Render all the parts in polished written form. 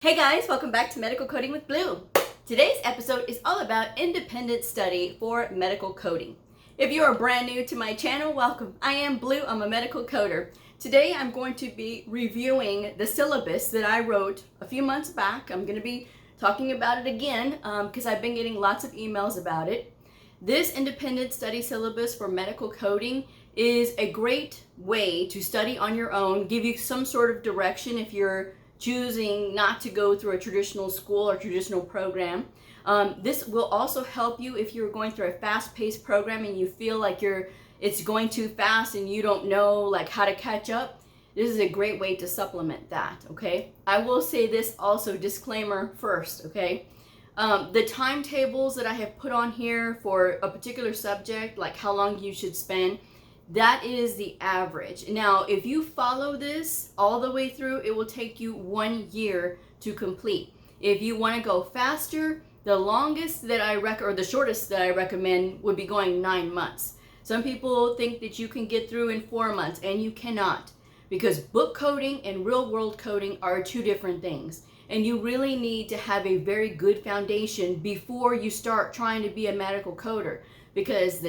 Hey guys, welcome back to Medical Coding with Blue. Today's episode is all about independent study for medical coding. If you are brand new to my channel, welcome. I am Blue, I'm a medical coder. Today I'm going to be reviewing the syllabus that I wrote a few months back. I'm going to be talking about it again because I've been getting lots of emails about it. This independent study syllabus for medical coding is a great way to study on your own, give you some sort of direction if you're choosing not to go through a traditional school or traditional program. This will also help you if you're going through a fast-paced program and you feel like it's going too fast and you don't know like how to catch up. This is a great way to supplement that, okay? I will say this also, disclaimer first, okay? The timetables that I have put on here for a particular subject, like how long you should spend, that is the average. Now, if you follow this all the way through, it will take you 1 year to complete. If you want to go faster, the longest that or the shortest that I recommend would be going 9 months. Some people think that you can get through in 4 months, and you cannot, because book coding and real world coding are two different things. And you really need to have a very good foundation before you start trying to be a medical coder, because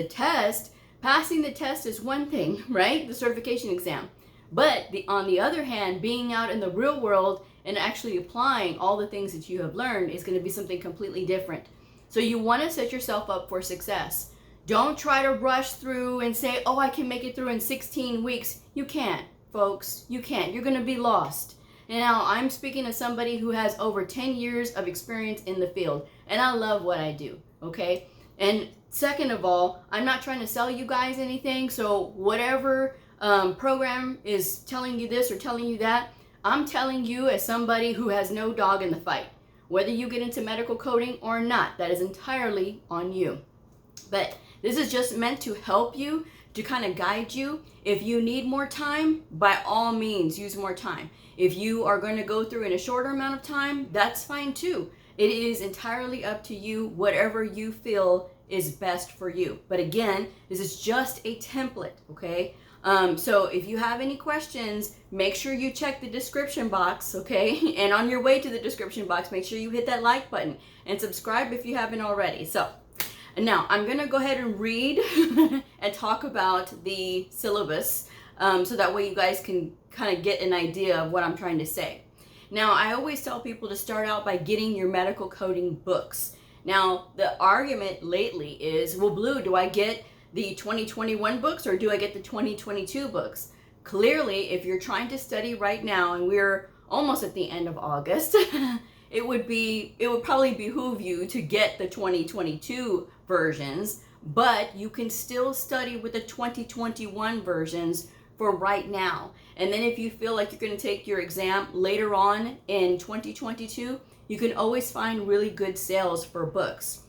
passing the test is one thing, right? The certification exam. But on the other hand, being out in the real world and actually applying all the things that you have learned is going to be something completely different. So you want to set yourself up for success. Don't try to rush through and say, oh, I can make it through in 16 weeks. You can't, folks. You can't. You're going to be lost. And now I'm speaking to somebody who has over 10 years of experience in the field, and I love what I do, okay? And second of all, I'm not trying to sell you guys anything, so whatever program is telling you this or telling you that, I'm telling you as somebody who has no dog in the fight. Whether you get into medical coding or not, that is entirely on you. But this is just meant to help you, to kind of guide you. If you need more time, by all means, use more time. If you are going to go through in a shorter amount of time, that's fine too. It is entirely up to you, whatever you feel is best for you. But again, this is just a template, okay? So if you have any questions, make sure you check the description box, okay? And on your way to the description box, make sure you hit that like button and subscribe if you haven't already. So now I'm gonna go ahead and read and talk about the syllabus so that way you guys can kind of get an idea of what I'm trying to say. Now, I always tell people to start out by getting your medical coding books. Now, the argument lately is, well, Blue, do I get the 2021 books or do I get the 2022 books? Clearly, if you're trying to study right now, and we're almost at the end of August, it would probably behoove you to get the 2022 versions, but you can still study with the 2021 versions for right now. And then if you feel like you're going to take your exam later on in 2022, you can always find really good sales for books.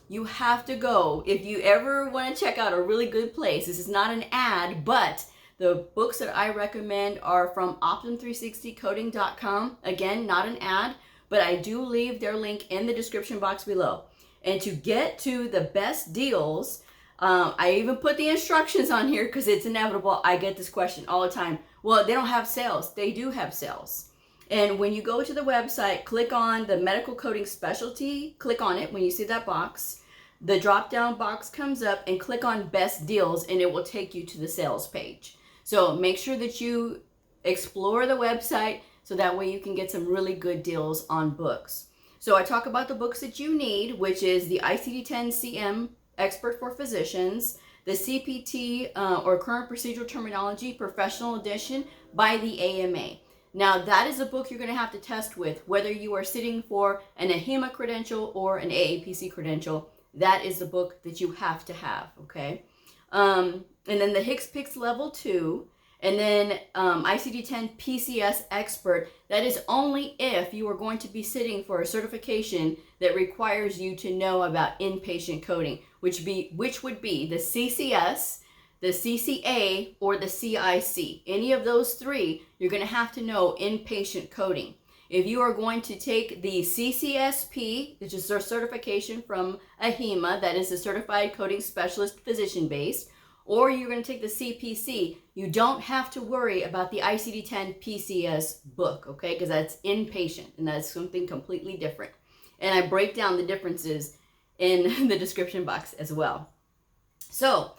You have to go. If you ever want to check out a really good place, this is not an ad, but the books that I recommend are from Optum360coding.com. Again, not an ad, but I do leave their link in the description box below. And to get to the best deals, I even put the instructions on here because it's inevitable. I get this question all the time. Well, they don't have sales. They do have sales. And when you go to the website, click on the medical coding specialty, click on it when you see that box. The drop-down box comes up and click on best deals and it will take you to the sales page. So make sure that you explore the website so that way you can get some really good deals on books. So I talk about the books that you need, which is the ICD-10-CM Expert for Physicians, the CPT or Current Procedural Terminology Professional Edition by the AMA. Now that is a book you're going to have to test with, whether you are sitting for an AHIMA credential or an AAPC credential. That is the book that you have to have, okay? And then the HCPCS Level 2, and then ICD-10 PCS Expert. That is only if you are going to be sitting for a certification that requires you to know about inpatient coding, which would be the CCS, the CCA, or the CIC. Any of those three, you're going to have to know inpatient coding. If you are going to take the CCSP, which is their certification from AHIMA, that is a Certified Coding Specialist Physician Base, or you're going to take the CPC, you don't have to worry about the ICD-10 PCS book, okay? Because that's inpatient, and that's something completely different. And I break down the differences in the description box as well. So,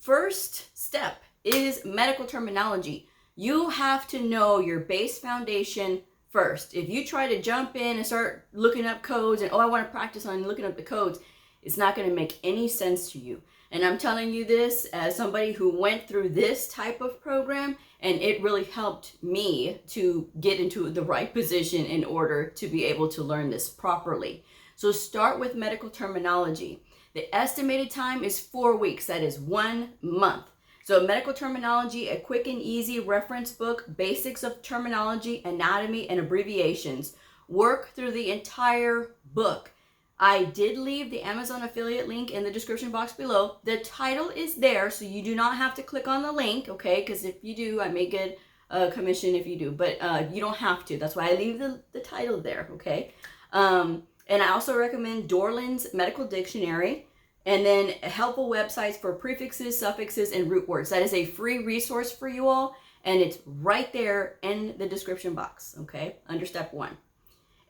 first step is medical terminology. You have to know your base foundation first. If you try to jump in and start looking up codes and, oh, I want to practice on looking up the codes, it's not going to make any sense to you. And I'm telling you this as somebody who went through this type of program, and it really helped me to get into the right position in order to be able to learn this properly. So start with medical terminology. The estimated time is 4 weeks. That is 1 month. So medical terminology, a quick and easy reference book, basics of terminology, anatomy, and abbreviations. Work through the entire book. I did leave the Amazon affiliate link in the description box below. The title is there, so you do not have to click on the link, okay? Because if you do, I may get a commission if you do, but you don't have to. That's why I leave the title there, okay? And I also recommend Dorland's Medical Dictionary, and then helpful websites for prefixes, suffixes, and root words. That is a free resource for you all, and it's right there in the description box, okay, under step 1.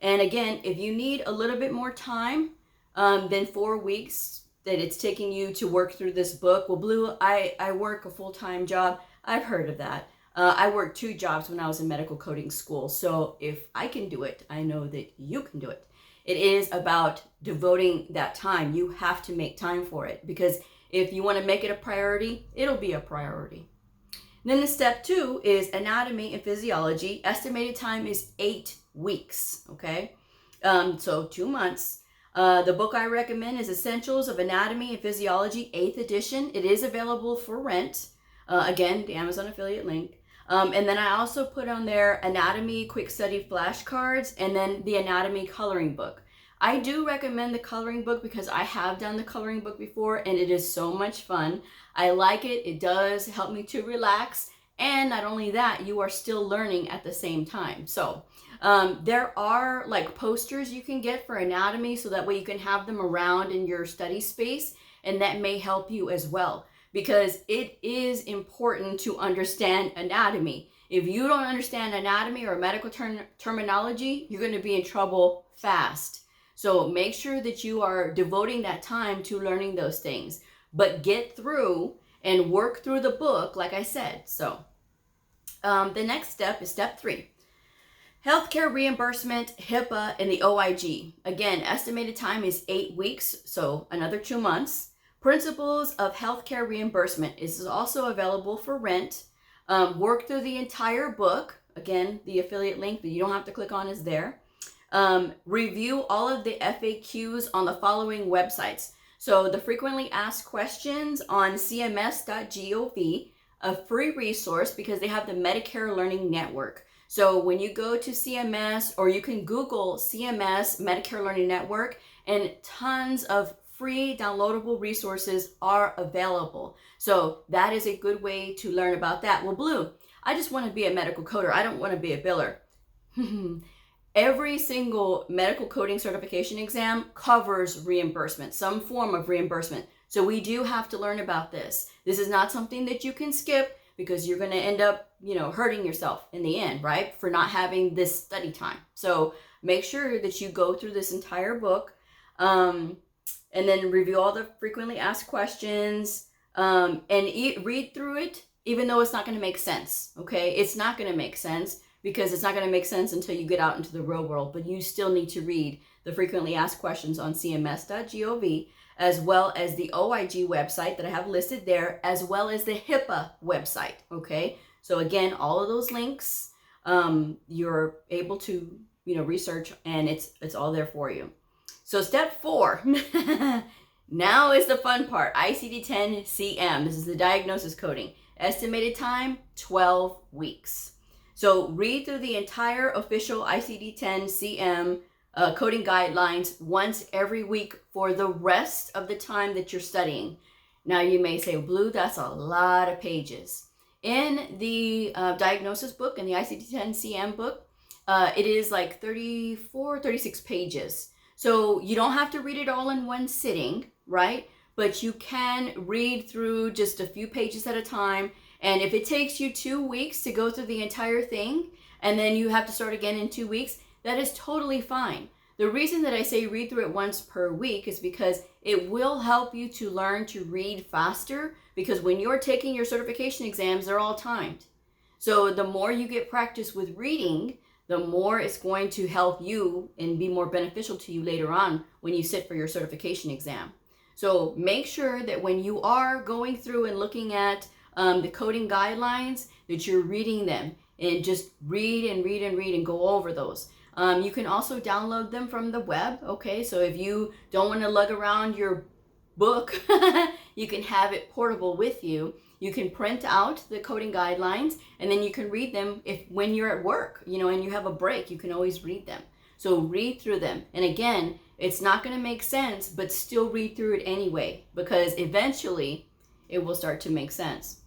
And again, if you need a little bit more time than 4 weeks that it's taking you to work through this book, well, Bleu, I work a full-time job. I've heard of that. I worked 2 jobs when I was in medical coding school. So if I can do it, I know that you can do it. It is about devoting that time. You have to make time for it, because if you want to make it a priority, it'll be a priority. Then the step 2 is anatomy and physiology. Estimated time is 8 weeks, okay? So 2 months. The book I recommend is Essentials of Anatomy and Physiology, 8th edition. It is available for rent. Again, the Amazon affiliate link. And then I also put on there anatomy quick study flashcards, and then the anatomy coloring book. I do recommend the coloring book because I have done the coloring book before, and it is so much fun. I like it. It does help me to relax. And not only that, you are still learning at the same time. So there are like posters you can get for anatomy, so that way you can have them around in your study space, and that may help you as well, because it is important to understand anatomy. If you don't understand anatomy or medical terminology, you're going to be in trouble fast. So make sure that you are devoting that time to learning those things, but get through and work through the book, like I said. So the next step is step 3. Healthcare reimbursement, HIPAA, and the OIG. Again, estimated time is 8 weeks, so another 2 months. Principles of Healthcare Reimbursement is also available for rent. Work through the entire book. Again, the affiliate link that you don't have to click on is there. Review all of the FAQs on the following websites. So the frequently asked questions on cms.gov, a free resource because they have the Medicare Learning Network. So when you go to CMS, or you can Google CMS Medicare Learning Network, and tons of free downloadable resources are available. So that is a good way to learn about that. Well, Bleu, I just want to be a medical coder. I don't want to be a biller. Every single medical coding certification exam covers reimbursement, some form of reimbursement. So we do have to learn about this. This is not something that you can skip, because you're going to end up, hurting yourself in the end, right? For not having this study time. So make sure that you go through this entire book, and then review all the frequently asked questions, and read through it, even though it's not going to make sense, okay? It's not going to make sense, because it's not going to make sense until you get out into the real world, but you still need to read the frequently asked questions on cms.gov, as well as the OIG website that I have listed there, as well as the HIPAA website, okay? So again, all of those links, you're able to, research, and it's all there for you. So step 4, now is the fun part, ICD-10-CM. This is the diagnosis coding. Estimated time, 12 weeks. So read through the entire official ICD-10-CM coding guidelines once every week for the rest of the time that you're studying. Now you may say, Bleu, that's a lot of pages. In the diagnosis book, in the ICD-10-CM book, it is like 36 pages. So you don't have to read it all in one sitting, right? but you can read through just a few pages at a time. And if it takes you 2 weeks to go through the entire thing, and then you have to start again in 2 weeks, that is totally fine. The reason that I say read through it once per week is because it will help you to learn to read faster, because when you're taking your certification exams, they're all timed. So the more you get practice with reading, the more it's going to help you and be more beneficial to you later on when you sit for your certification exam. So make sure that when you are going through and looking at the coding guidelines, that you're reading them, and just read and read and read and go over those. You can also download them from the web, okay? So if you don't want to lug around your book, you can have it portable with you. You can print out the coding guidelines, and then you can read them when you're at work, and you have a break, you can always read them. So read through them. And again, it's not going to make sense, but still read through it anyway, because eventually it will start to make sense.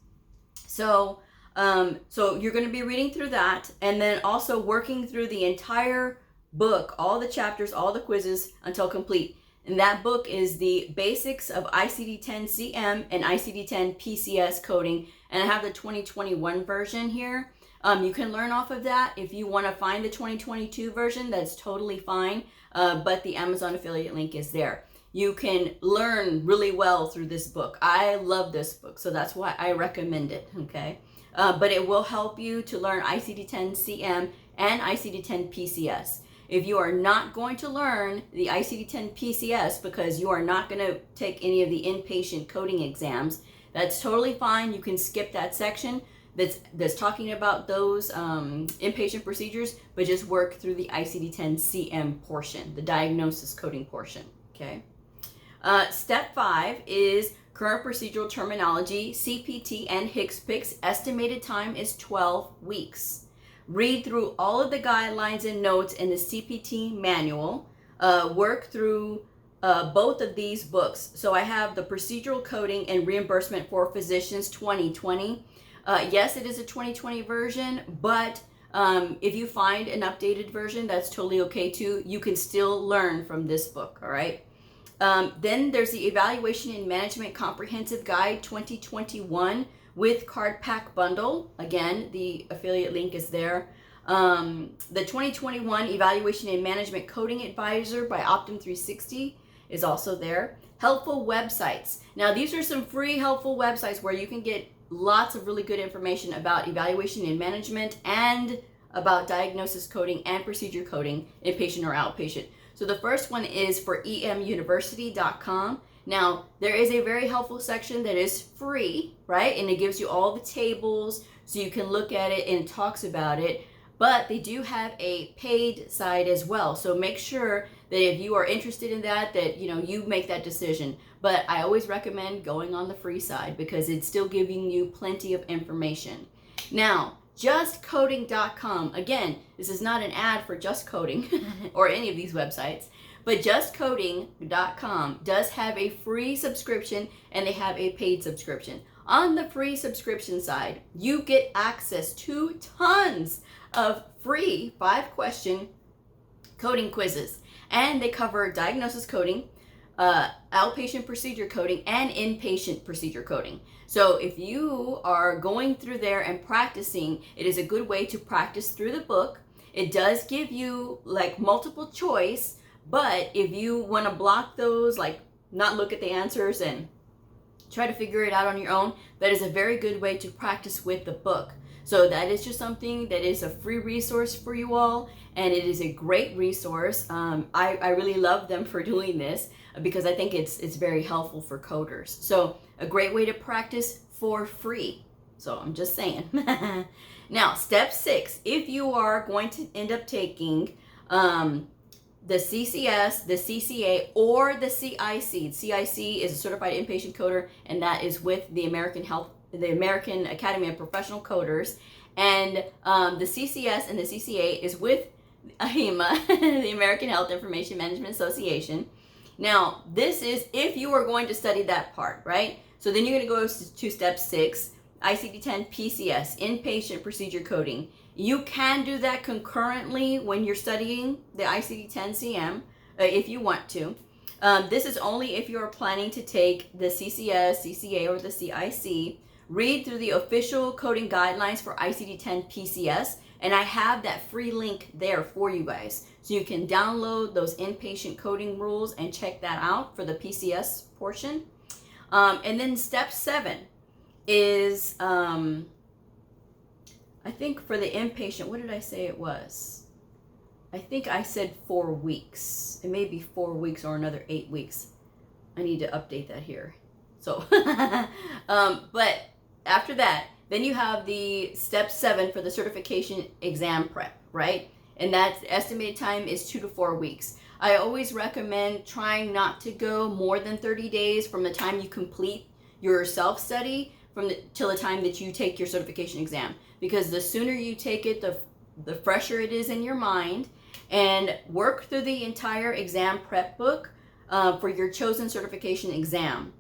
So you're going to be reading through that, and then also working through the entire book, all the chapters, all the quizzes until complete. And that book is the basics of ICD-10-CM and ICD-10 PCS coding. And I have the 2021 version here. You can learn off of that. If you want to find the 2022 version, that's totally fine. But the Amazon affiliate link is there. You can learn really well through this book. I love this book, so that's why I recommend it, okay? But it will help you to learn ICD-10-CM and ICD-10 PCS. If you are not going to learn the ICD-10 PCS because you are not going to take any of the inpatient coding exams, that's totally fine. You can skip that section that's talking about those inpatient procedures, but just work through the ICD-10-CM portion, the diagnosis coding portion, okay? Step 5 is current procedural terminology, CPT, and HCPCS. Estimated time is 12 weeks. Read through all of the guidelines and notes in the CPT manual. Work through both of these books. So I have the Procedural Coding and Reimbursement for Physicians 2020. Yes, it is a 2020 version, but if you find an updated version, that's totally okay too. You can still learn from this book, all right? Then there's the Evaluation and Management Comprehensive Guide 2021 with Card Pack Bundle. Again, the affiliate link is there. The 2021 Evaluation and Management Coding Advisor by Optum360 is also there. Helpful websites. Now, these are some free helpful websites where you can get lots of really good information about evaluation and management and about diagnosis coding and procedure coding, inpatient or outpatient. So the first one is for emuniversity.com. Now, there is a very helpful section that is free, right? And it gives you all the tables so you can look at it and it talks about it. But they do have a paid side as well. So make sure that if you are interested in that you make that decision. But I always recommend going on the free side because it's still giving you plenty of information. Now, justcoding.com. Again, this is not an ad for Just Coding or any of these websites. But justcoding.com does have a free subscription and they have a paid subscription. On the free subscription side, you get access to tons of free 5-question coding quizzes. And they cover diagnosis coding, outpatient procedure coding, and inpatient procedure coding. So if you are going through there and practicing, it is a good way to practice through the book. It does give you like multiple choice. But if you want to block those, like not look at the answers and try to figure it out on your own, that is a very good way to practice with the book. So that is just something that is a free resource for you all, and it is a great resource. I really love them for doing this because I think it's very helpful for coders. So a great way to practice for free. So I'm just saying. Now, step 6, if you are going to end up taking the CCS, the CCA, or the CIC. CIC is a certified inpatient coder, and that is with the American Academy of Professional Coders. And the CCS and the CCA is with AHIMA, the American Health Information Management Association. Now, this is if you are going to study that part, right? So then you're going to go to step 6, ICD-10 PCS, inpatient procedure coding. You can do that concurrently when you're studying the ICD-10-CM if you want to. This is only if you're planning to take the CCS, CCA, or the CIC. Read through the official coding guidelines for ICD-10 PCS, and I have that free link there for you guys. So you can download those inpatient coding rules and check that out for the PCS portion. And then step 7 is, I think for the inpatient, what did I say it was? I think I said 4 weeks. It may be 4 weeks or another 8 weeks. I need to update that here. So, but after that, then you have the step 7 for the certification exam prep, right? And that estimated time is 2 to 4 weeks. I always recommend trying not to go more than 30 days from the time you complete your self-study till the time that you take your certification exam. Because the sooner you take it, the fresher it is in your mind. And work through the entire exam prep book for your chosen certification exam.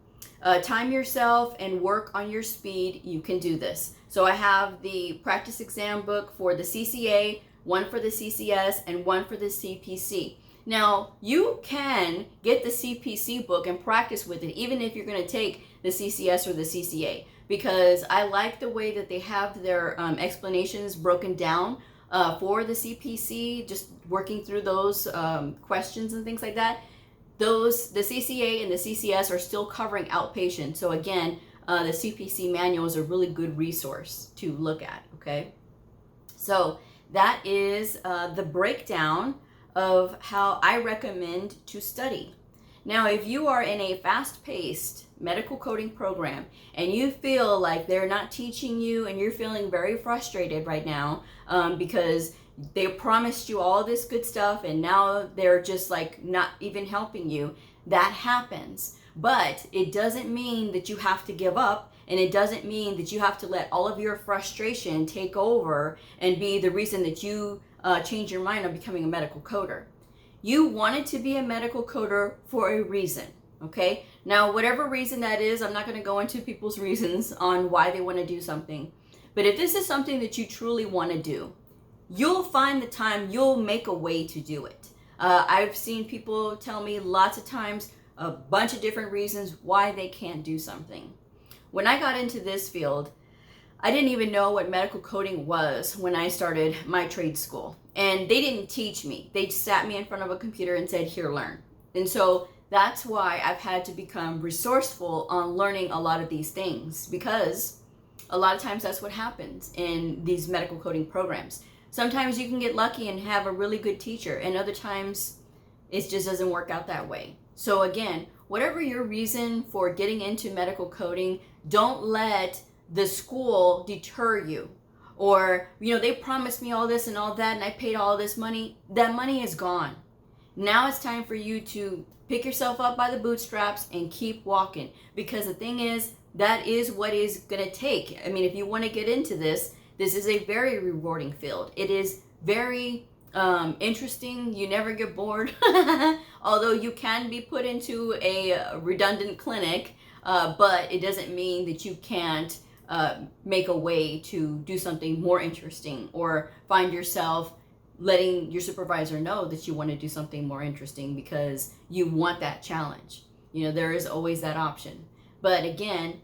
Time yourself and work on your speed. You can do this. So I have the practice exam book for the CCA, one for the CCS, and one for the CPC. Now, you can get the CPC book and practice with it, even if you're going to take the CCS or the CCA, because I like the way that they have their explanations broken down for the CPC, just working through those questions and things like that. The CCA and the CCS are still covering outpatient. So again, the CPC manual is a really good resource to look at, okay? So that is the breakdown of how I recommend to study. Now, if you are in a fast-paced medical coding program and you feel like they're not teaching you and you're feeling very frustrated right now because they promised you all this good stuff and now they're just like not even helping you, that happens. But it doesn't mean that you have to give up, and it doesn't mean that you have to let all of your frustration take over and be the reason that you change your mind on becoming a medical coder. You wanted to be a medical coder for a reason, okay? Now, whatever reason that is, I'm not going to go into people's reasons on why they want to do something. But if this is something that you truly want to do, you'll find the time, you'll make a way to do it. I've seen people tell me lots of times a bunch of different reasons why they can't do something. When I got into this field, I didn't even know what medical coding was when I started my trade school. And they didn't teach me. They sat me in front of a computer and said, here, learn. And so that's why I've had to become resourceful on learning a lot of these things, because a lot of times that's what happens in these medical coding programs. Sometimes you can get lucky and have a really good teacher, and other times it just doesn't work out that way. So again, whatever your reason for getting into medical coding, don't let the school deter you. Or, they promised me all this and all that and I paid all this money. That money is gone. Now it's time for you to pick yourself up by the bootstraps and keep walking. Because the thing is, that is what is going to take. I mean, if you want to get into this, this is a very rewarding field. It is very interesting. You never get bored. Although you can be put into a redundant clinic, but it doesn't mean that you can't make a way to do something more interesting, or find yourself letting your supervisor know that you want to do something more interesting because you want that challenge. There is always that option. But again,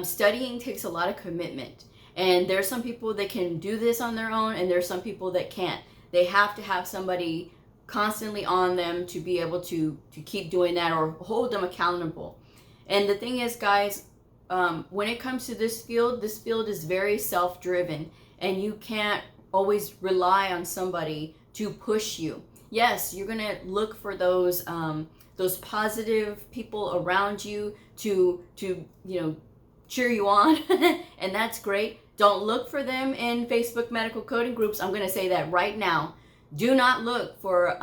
studying takes a lot of commitment, and there's some people that can do this on their own and there's some people that can't. They have to have somebody constantly on them to be able to keep doing that or hold them accountable. And the thing is, guys, when it comes to this field is very self-driven, and you can't always rely on somebody to push you. Yes, you're gonna look for those positive people around you to cheer you on, and that's great. Don't look for them in Facebook medical coding groups. I'm gonna say that right now. Do not look for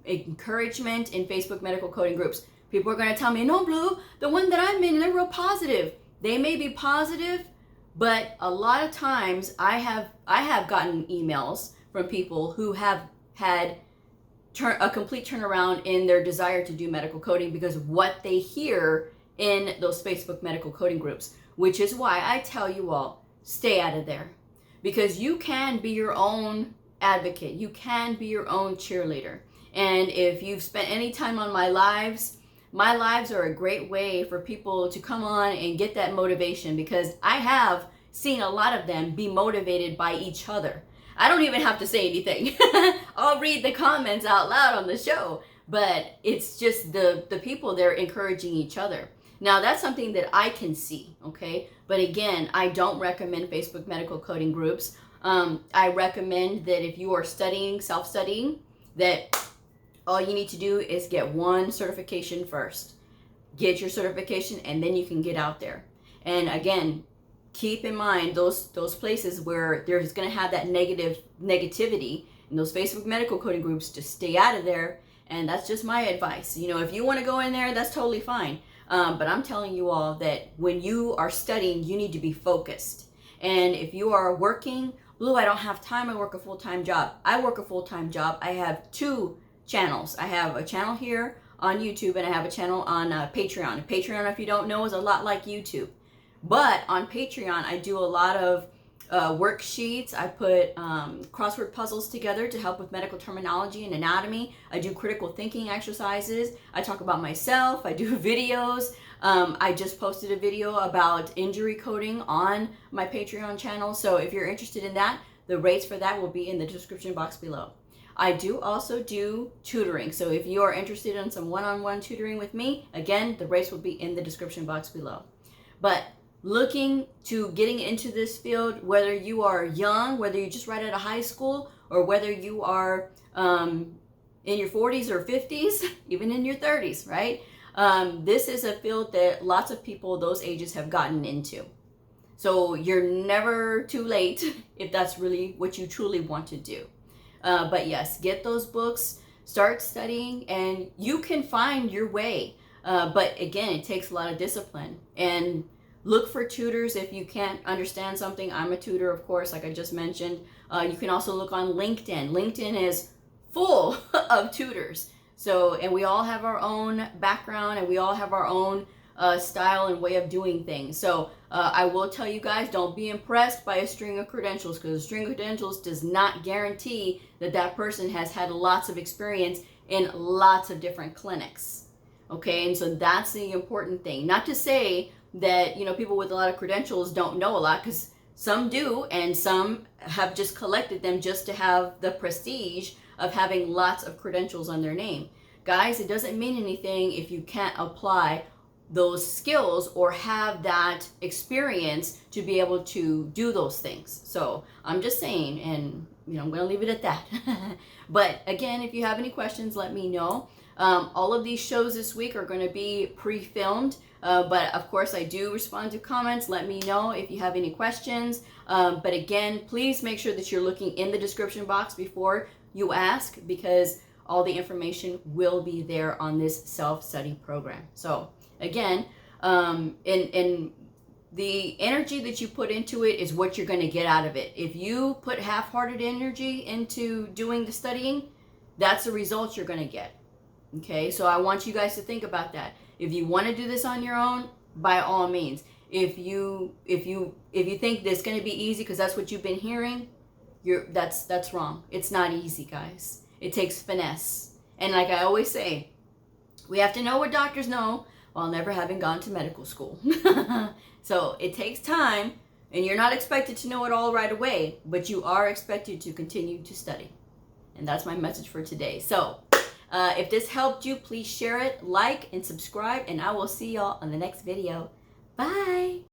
encouragement in Facebook medical coding groups. People are going to tell me, no, Blue, the one that I'm in, they're real positive. They may be positive, but a lot of times I have gotten emails from people who have had a complete turnaround in their desire to do medical coding because of what they hear in those Facebook medical coding groups, which is why I tell you all, stay out of there, because you can be your own advocate. You can be your own cheerleader. And if you've spent any time on my lives, my lives are a great way for people to come on and get that motivation, because I have seen a lot of them be motivated by each other. I don't even have to say anything. I'll read the comments out loud on the show, but it's just the people, they're encouraging each other. Now, that's something that I can see, okay? But again, I don't recommend Facebook medical coding groups. I recommend that if you are studying, self-studying, that all you need to do is get one certification first. Get your certification, and then you can get out there. And again, keep in mind those places where there's going to have that negativity in those Facebook medical coding groups. To stay out of there. And that's just my advice. You know, if you want to go in there, that's totally fine. But I'm telling you all that when you are studying, you need to be focused. And if you are working, Blue, I don't have time. I work a full-time job. I work a full-time job. I have 2 channels. I have a channel here on YouTube, and I have a channel on Patreon. Patreon, if you don't know, is a lot like YouTube. But on Patreon, I do a lot of worksheets. I put crossword puzzles together to help with medical terminology and anatomy. I do critical thinking exercises. I talk about myself. I do videos. I just posted a video about injury coding on my Patreon channel. So if you're interested in that, the rates for that will be in the description box below. I do also do tutoring. So if you are interested in some one-on-one tutoring with me, again, the rates will be in the description box below. But looking to getting into this field, whether you are young, whether you just right out of high school, or whether you are in your 40s or 50s, even in your 30s, right? This is a field that lots of people those ages have gotten into. So you're never too late if that's really what you truly want to do. But yes, get those books, start studying, and you can find your way. But again, it takes a lot of discipline. And look for tutors if you can't understand something. I'm a tutor, of course, like I just mentioned. You can also look on LinkedIn. LinkedIn is full of tutors. So, and we all have our own background, and we all have our own style and way of doing things. So I will tell you guys, don't be impressed by a string of credentials, because a string of credentials does not guarantee that that person has had lots of experience in lots of different clinics. Okay, and so that's the important thing. Not to say that, you know, people with a lot of credentials don't know a lot, because some do, and some have just collected them just to have the prestige of having lots of credentials on their name. Guys, it doesn't mean anything if you can't apply those skills or have that experience to be able to do those things. So I'm just saying, and you know, I'm going to leave it at that. But again, if you have any questions, let me know. All of these shows this week are going to be pre-filmed. But of course, I do respond to comments. Let me know if you have any questions. But again, please make sure that you're looking in the description box before you ask, because all the information will be there on this self-study program. So again, in the energy that you put into it is what you're going to get out of it. If you put half-hearted energy into doing the studying, that's the results you're going to get. Okay, so I want you guys to think about that. If you want to do this on your own, by all means. If you think this is going to be easy because that's what you've been hearing, that's wrong. It's not easy, guys. It takes finesse. And like I always say, we have to know what doctors know while never having gone to medical school. So it takes time, and you're not expected to know it all right away, but you are expected to continue to study. And that's my message for today. So if this helped you, please share it, like, and subscribe, and I will see y'all on the next video. Bye.